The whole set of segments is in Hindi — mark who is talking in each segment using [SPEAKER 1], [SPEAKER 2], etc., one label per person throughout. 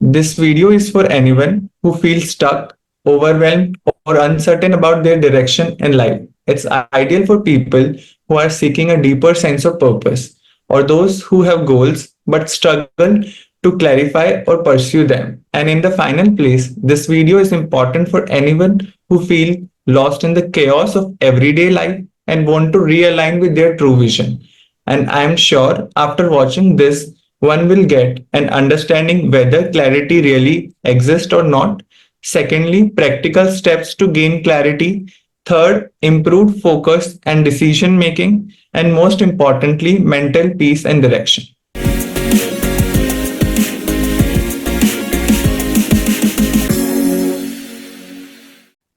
[SPEAKER 1] This video is for anyone who feels stuck, overwhelmed, or uncertain about their direction in life. It's ideal for people who are seeking a deeper sense of purpose, or those who have goals but struggle to clarify or pursue them. And in the final place, this video is important for anyone who feel lost in the chaos of everyday life and want to realign with their true vision. And I am sure after watching this, one will get an understanding whether clarity really exists or not. Secondly, practical steps to gain clarity. Third, improved focus and decision making. And most importantly, mental peace and direction.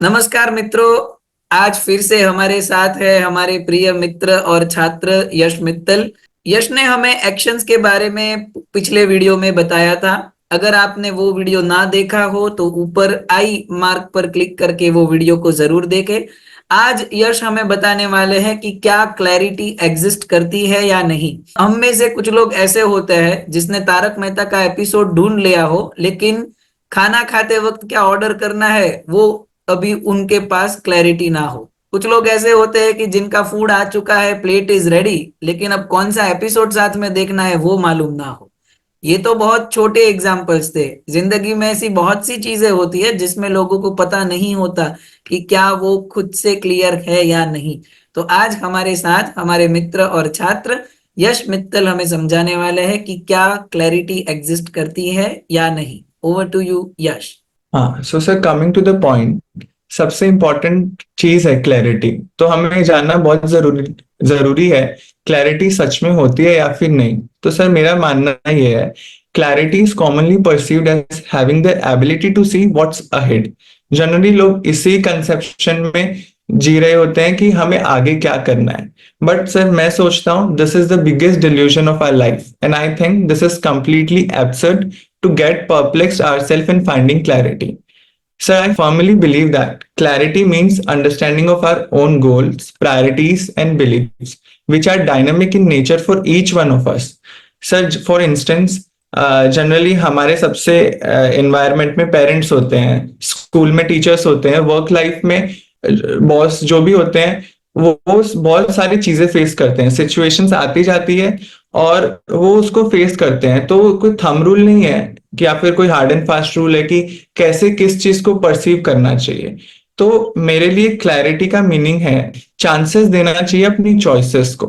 [SPEAKER 2] नमस्कार मित्रों, आज फिर से हमारे साथ है हमारे प्रिय मित्र और छात्र यश मित्तल। यश ने हमें एक्शंस के बारे में पिछले वीडियो में बताया था। अगर आपने वो वीडियो ना देखा हो तो ऊपर आई मार्क पर क्लिक करके वो वीडियो को जरूर देखें। आज यश हमें बताने वाले हैं कि क्या क्लैरिटी एग्जिस्ट करती है या नहीं। हम में से कुछ लोग ऐसे होते हैं जिसने तारक मेहता का एपिसोड ढूंढ लिया हो, लेकिन खाना खाते वक्त क्या ऑर्डर करना है वो अभी उनके पास क्लैरिटी ना हो। कुछ लोग ऐसे होते हैं कि जिनका फूड आ चुका है, प्लेट इज रेडी, लेकिन अब कौन सा एपिसोड साथ में देखना है वो मालूम ना हो। ये तो बहुत छोटे एग्जाम्पल्स थे। जिंदगी में ऐसी बहुत सी चीजें होती है जिसमें लोगों को पता नहीं होता कि क्या वो खुद से क्लियर है या नहीं। तो आज हमारे साथ हमारे मित्र और छात्र यश मित्तल हमें समझाने वाले हैं कि क्या क्लैरिटी एग्जिस्ट करती है या नहीं। Over to you Yash.
[SPEAKER 1] हाँ, so sir coming to the point, सबसे इम्पोर्टेंट चीज है क्लैरिटी। तो हमें जानना बहुत जरूरी है क्लैरिटी सच में होती है या फिर नहीं। तो सर मेरा मानना ये है, clarity is commonly perceived as having the ability to see what's ahead. Generally लोग इसी कंसेप्शन में जी रहे होते हैं कि हमें आगे क्या करना है। बट सर मैं सोचता हूँ this is the biggest delusion of our life and I think this is completely absurd to get perplexed ourselves in finding clarity. Sir, I firmly believe that clarity means understanding of our own goals, priorities, and beliefs, which are dynamic in nature for each one of us. Sir, for instance, generally हमारे सबसे एनवायरनमेंट में पेरेंट्स होते हैं, स्कूल में टीचर्स होते हैं, वर्क लाइफ में बॉस जो भी होते हैं, वो बहुत सारी चीजें फेस करते हैं, सिचुएशंस आती जाती है और वो उसको फेस करते हैं। तो कोई थंब रूल नहीं है कि या फिर कोई हार्ड एंड फास्ट रूल है कि कैसे किस चीज को परसीव करना चाहिए। तो मेरे लिए क्लैरिटी का मीनिंग है चांसेस देना चाहिए अपनी चॉइसेस को।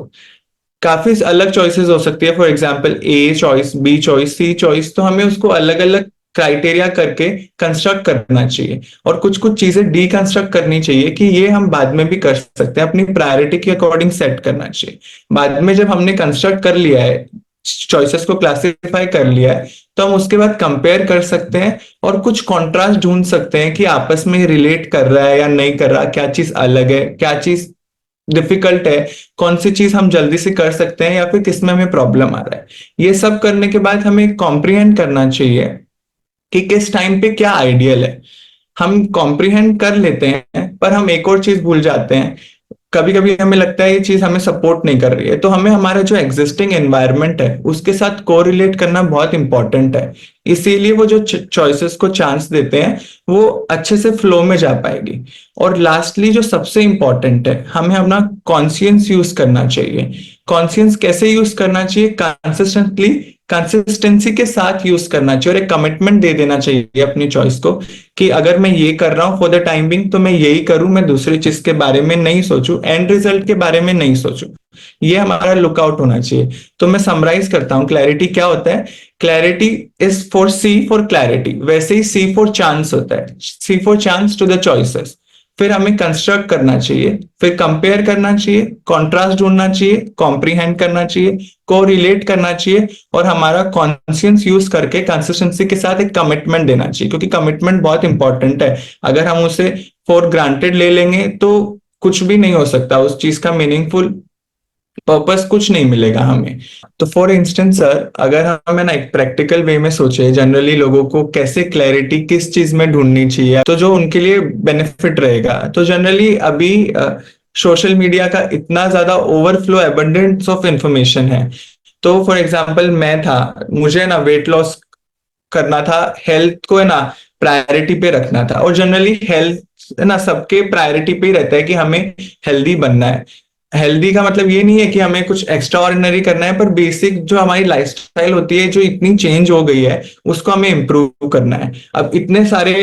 [SPEAKER 1] काफी अलग चॉइसेस हो सकती है, for example A choice, B choice, C choice. तो हमें उसको अलग अलग क्राइटेरिया करके कंस्ट्रक्ट करना चाहिए और कुछ कुछ चीजें डीकंस्ट्रक्ट करनी चाहिए कि ये हम बाद में भी कर सकते हैं, अपनी प्रायोरिटी के अकॉर्डिंग सेट करना चाहिए। बाद में जब हमने कंस्ट्रक्ट कर लिया है, चॉइसेस को क्लासिफाई कर लिया है, तो हम उसके बाद कंपेयर कर सकते हैं और कुछ कॉन्ट्रास्ट ढूंढ सकते हैं कि आपस में रिलेट कर रहा है या नहीं कर रहा, क्या चीज अलग है, क्या चीज डिफिकल्ट है, कौन सी चीज हम जल्दी से कर सकते हैं या फिर किसमें हमें प्रॉब्लम आ रहा है। ये सब करने के बाद हमें कॉम्प्रिहेंड करना चाहिए कि किस टाइम पे क्या आइडियल है। हम कॉम्प्रिहेंड कर लेते हैं पर हम एक और चीज भूल जाते हैं। कभी कभी हमें लगता है ये चीज हमें सपोर्ट नहीं कर रही है, तो हमें हमारा जो एग्जिस्टिंग एनवायरनमेंट है उसके साथ कोरिलेट करना बहुत इंपॉर्टेंट है। इसीलिए वो जो चॉइसेस को चांस देते हैं वो अच्छे से फ्लो में जा पाएगी। और लास्टली जो सबसे इंपॉर्टेंट है, हमें अपना कॉन्शियंस यूज करना चाहिए। कॉन्शियंस कैसे यूज करना चाहिए? कंसिस्टेंसी के साथ यूज करना चाहिए और एक कमिटमेंट दे देना चाहिए अपनी चॉइस को कि अगर मैं ये कर रहा हूं फॉर द टाइम बिंग तो मैं यही करूं, मैं दूसरी चीज के बारे में नहीं सोचूं, एंड रिजल्ट के बारे में नहीं सोचूं। ये हमारा लुकआउट होना चाहिए। तो मैं समराइज करता हूं, क्लैरिटी क्या होता है? Clarity is for C for clarity, वैसे ही सी फॉर चांस होता है, C for chance to the choices. फिर हमें कंस्ट्रक्ट करना चाहिए, फिर कंपेयर करना चाहिए, कॉन्ट्रास्ट ढूंढना चाहिए, कॉम्प्रीहेंड करना चाहिए, को रिलेट करना चाहिए और हमारा कॉन्शियंस यूज करके कंसिस्टेंसी के साथ एक कमिटमेंट देना चाहिए, क्योंकि कमिटमेंट बहुत इंपॉर्टेंट है। अगर हम उसे फॉर ग्रांटेड ले लेंगे तो कुछ भी नहीं हो सकता, उस चीज का मीनिंगफुल पर्पस कुछ नहीं मिलेगा हमें। तो फॉर इंस्टेंस सर, अगर हमें ना एक प्रैक्टिकल वे में सोचे जनरली लोगों को कैसे क्लैरिटी किस चीज में ढूंढनी चाहिए तो जो उनके लिए बेनिफिट रहेगा, तो जनरली अभी सोशल मीडिया का इतना ज्यादा ओवरफ्लो एबंडेंस ऑफ इंफॉर्मेशन है। तो फॉर एग्जाम्पल मैं था, मुझे ना वेट लॉस करना था, हेल्थ को है ना प्रायोरिटी पे रखना था। और जनरली हेल्थ है ना सबके प्रायोरिटी पे ही रहता है कि हमें हेल्दी बनना है। हेल्दी का मतलब ये नहीं है कि हमें कुछ एक्स्ट्रा ऑर्डिनरी करना है, पर बेसिक जो हमारी लाइफस्टाइल होती है जो इतनी चेंज हो गई है उसको हमें इम्प्रूव करना है। अब इतने सारे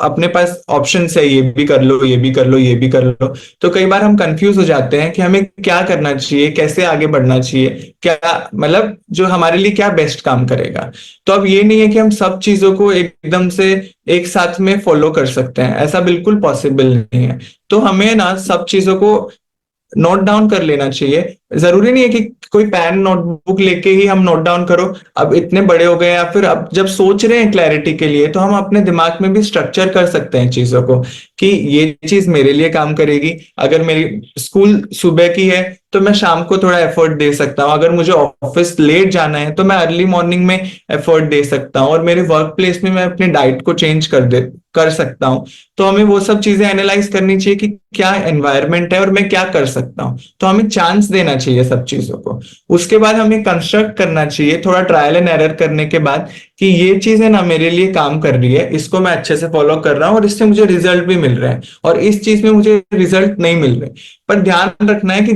[SPEAKER 1] अपने पास ऑप्शंस है, ये भी कर लो, ये भी कर लो, ये भी कर लो, तो कई बार हम कंफ्यूज हो जाते हैं कि हमें क्या करना चाहिए, कैसे आगे बढ़ना चाहिए, क्या मतलब जो हमारे लिए क्या बेस्ट काम करेगा। तो अब ये नहीं है कि हम सब चीजों को एकदम से एक साथ में फॉलो कर सकते हैं, ऐसा बिल्कुल पॉसिबल नहीं है। तो हमें ना सब चीजों को नोट डाउन कर लेना चाहिए। जरूरी नहीं है कि कोई पेन नोटबुक लेके ही हम नोट डाउन करो। अब इतने बड़े हो गए, या फिर अब जब सोच रहे हैं क्लैरिटी के लिए, तो हम अपने दिमाग में भी स्ट्रक्चर कर सकते हैं चीजों को कि ये चीज मेरे लिए काम करेगी। अगर मेरी स्कूल सुबह की है तो मैं शाम को थोड़ा एफर्ट दे सकता हूँ, अगर मुझे ऑफिस लेट जाना है तो मैं अर्ली मॉर्निंग में एफर्ट दे सकता हूँ, और मेरे वर्क प्लेस में मैं अपने डाइट को चेंज कर सकता हूँ। तो हमें वो सब चीजें एनालाइज करनी चाहिए कि क्या एनवायरनमेंट है और मैं क्या कर सकता हूँ, तो हमें चांस देना चाहिए सब चीजों को। उसके बाद हमें कंस्ट्रक्ट करना चाहिए थोड़ा ट्रायल एंड एरर करने के बाद कि ये चीज है ना मेरे लिए काम कर रही है, इसको मैं अच्छे से फॉलो कर रहा हूँ और इससे मुझे रिजल्ट भी मिल रहा है, और इस चीज में मुझे रिजल्ट नहीं मिल रहे। पर ध्यान रखना है कि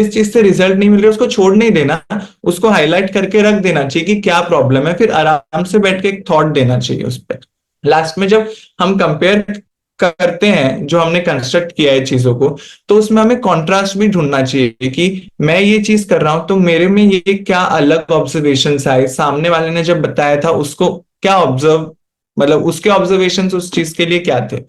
[SPEAKER 1] जिस चीज से रिजल्ट नहीं मिल रहा उसको छोड़ नहीं देना, उसको हाईलाइट करके रख देना चाहिए कि क्या प्रॉब्लम है, फिर आराम से बैठ के एक थॉट देना चाहिए उस पर। लास्ट में जब हम कंपेयर करते हैं जो हमने कंस्ट्रक्ट किया है चीजों को, तो उसमें हमें कॉन्ट्रास्ट भी ढूंढना चाहिए कि मैं ये चीज कर रहा हूं तो मेरे में ये क्या अलग ऑब्जर्वेशन आए, सामने वाले ने जब बताया था उसको क्या ऑब्जर्व, मतलब उसके ऑब्जर्वेशन उस चीज के लिए क्या थे।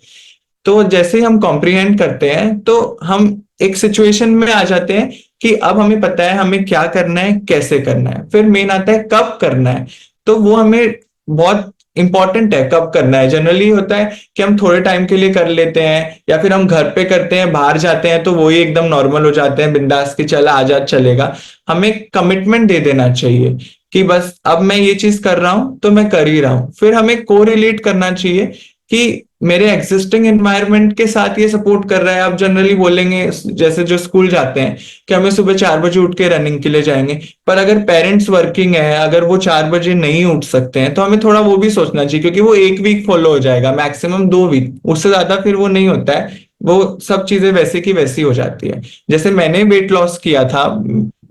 [SPEAKER 1] तो जैसे ही हम कॉम्प्रिहेंड करते हैं तो हम एक सिचुएशन में आ जाते हैं कि अब हमें पता है हमें क्या करना है, कैसे करना है, फिर मेन आता है कब करना है। तो वो हमें बहुत इंपॉर्टेंट है, कब करना है। जनरली होता है कि हम थोड़े टाइम के लिए कर लेते हैं, या फिर हम घर पे करते हैं, बाहर जाते हैं तो वही एकदम नॉर्मल हो जाते हैं, बिंदास की चला आजाद चलेगा। हमें कमिटमेंट दे देना चाहिए कि बस अब मैं ये चीज कर रहा हूं तो मैं कर ही रहा हूं। फिर हमें को रिलेट करना चाहिए कि मेरे एग्जिस्टिंग एनवायरनमेंट के साथ ये सपोर्ट कर रहा है। आप जनरली बोलेंगे जैसे जो स्कूल जाते हैं कि हमें सुबह 4 बजे उठ के रनिंग के लिए जाएंगे, पर अगर पेरेंट्स वर्किंग है, अगर वो 4 बजे नहीं उठ सकते हैं, तो हमें थोड़ा वो भी सोचना चाहिए, क्योंकि वो एक वीक फॉलो हो जाएगा, मैक्सिमम 2 वीक, उससे ज्यादा फिर वो नहीं होता है। वो सब चीजें वैसे की वैसी हो जाती है। जैसे मैंने वेट लॉस किया था,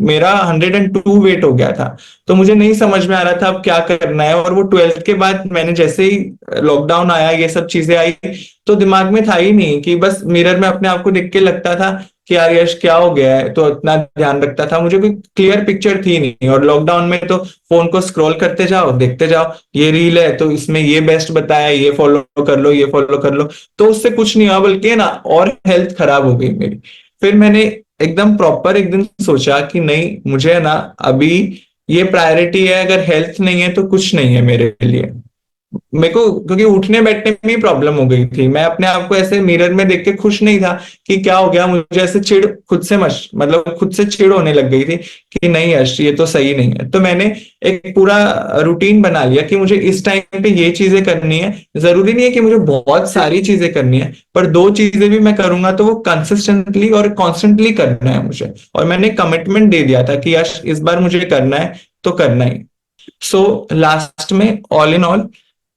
[SPEAKER 1] मेरा 102 वेट हो गया था, तो मुझे नहीं समझ में आ रहा था अब क्या करना है। और वो 12th के बाद मैंने जैसे ही लॉकडाउन आया, ये सब चीजें आई, तो दिमाग में था ही नहीं कि बस मिरर में अपने आप को देख के लगता था कि यार यश क्या हो गया है, तो इतना ध्यान रखता था, मुझे कोई क्लियर पिक्चर थी नहीं। और लॉकडाउन में तो फोन को स्क्रॉल करते जाओ, देखते जाओ, ये रील है तो इसमें ये बेस्ट बताया, ये फॉलो कर लो, ये फॉलो कर लो, तो उससे कुछ नहीं हुआ, बल्कि ना और हेल्थ खराब हो गई मेरी। फिर मैंने एकदम प्रॉपर एक दिन सोचा कि नहीं, मुझे ना अभी ये प्रायोरिटी है, अगर हेल्थ नहीं है तो कुछ नहीं है मेरे लिए। मेरे को क्योंकि उठने बैठने में ही प्रॉब्लम हो गई थी, मैं अपने आप को ऐसे मिरर में देख के खुश नहीं था कि क्या हो गया, मुझे ऐसे चिढ़ खुद से मतलब खुद से चिढ़ होने लग गई थी कि नहीं यश ये तो सही नहीं है। तो मैंने एक पूरा रूटीन बना लिया कि मुझे इस टाइम पे ये चीजें करनी है। जरूरी नहीं है कि मुझे बहुत सारी चीजें करनी है, पर 2 चीजें भी मैं करूंगा तो वो कंसिस्टेंटली और कॉन्स्टेंटली करना है मुझे। और मैंने कमिटमेंट दे दिया था कि यश इस बार मुझे करना है तो करना ही। सो लास्ट में all in all,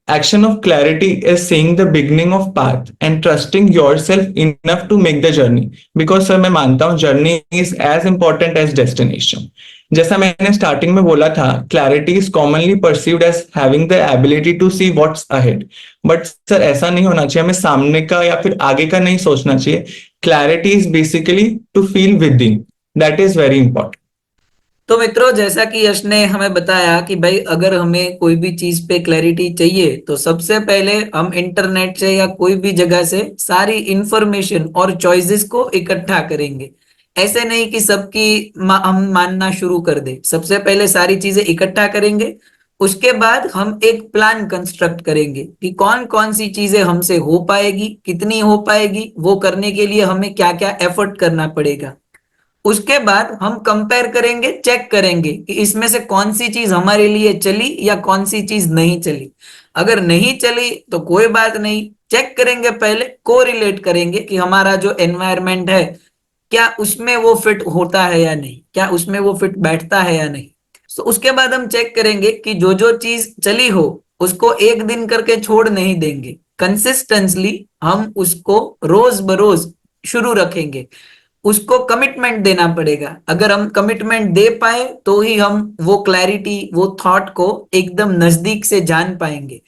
[SPEAKER 1] action of clarity is seeing the beginning of path and trusting yourself enough to make the journey, because sir मैं मानता हूँ journey is as important as destination। जैसा मैंने स्टार्टिंग में बोला था, clarity is commonly perceived as having the ability to see what's ahead, but sir ऐसा नहीं होना चाहिए, हमें सामने का या फिर आगे का नहीं सोचना चाहिए। clarity is basically to feel within, that is very important।
[SPEAKER 2] तो मित्रों, जैसा कि यश ने हमें बताया कि भाई अगर हमें कोई भी चीज पे क्लैरिटी चाहिए तो सबसे पहले हम इंटरनेट से या कोई भी जगह से सारी इंफॉर्मेशन और चॉइसेस को इकट्ठा करेंगे। ऐसे नहीं कि सबकी हम मानना शुरू कर दे, सबसे पहले सारी चीजें इकट्ठा करेंगे। उसके बाद हम एक प्लान कंस्ट्रक्ट करेंगे कि कौन कौन सी चीजें हमसे हो पाएगी, कितनी हो पाएगी, वो करने के लिए हमें क्या क्या एफर्ट करना पड़ेगा। उसके बाद हम कंपेयर करेंगे, चेक करेंगे कि इसमें से कौन सी चीज हमारे लिए चली या कौन सी चीज नहीं चली। अगर नहीं चली तो कोई बात नहीं, चेक करेंगे, पहले को रिलेट करेंगे कि हमारा जो एनवायरनमेंट है क्या उसमें वो फिट होता है या नहीं, क्या उसमें वो फिट बैठता है या नहीं। तो उसके बाद हम चेक करेंगे कि जो जो चीज चली हो उसको एक दिन करके छोड़ नहीं देंगे, कंसिस्टेंटली हम उसको रोज बरोज शुरू रखेंगे। उसको कमिटमेंट देना पड़ेगा। अगर हम कमिटमेंट दे पाए तो ही हम वो क्लैरिटी, वो थॉट को एकदम नजदीक से जान पाएंगे।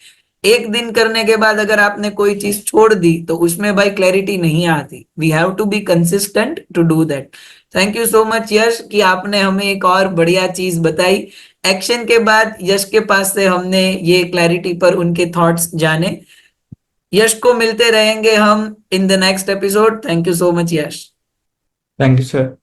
[SPEAKER 2] एक दिन करने के बाद अगर आपने कोई चीज छोड़ दी तो उसमें भाई क्लैरिटी नहीं आती। We have to be consistent to do that. Thank you so much Yash कि आपने हमें एक और बढ़िया चीज बताई। एक्शन के बाद यश के पास से हमने ये क्लैरिटी पर उनके थॉट्स जाने। यश को मिलते रहेंगे हम in the next episode. Thank you so much Yash.
[SPEAKER 1] Thank you sir.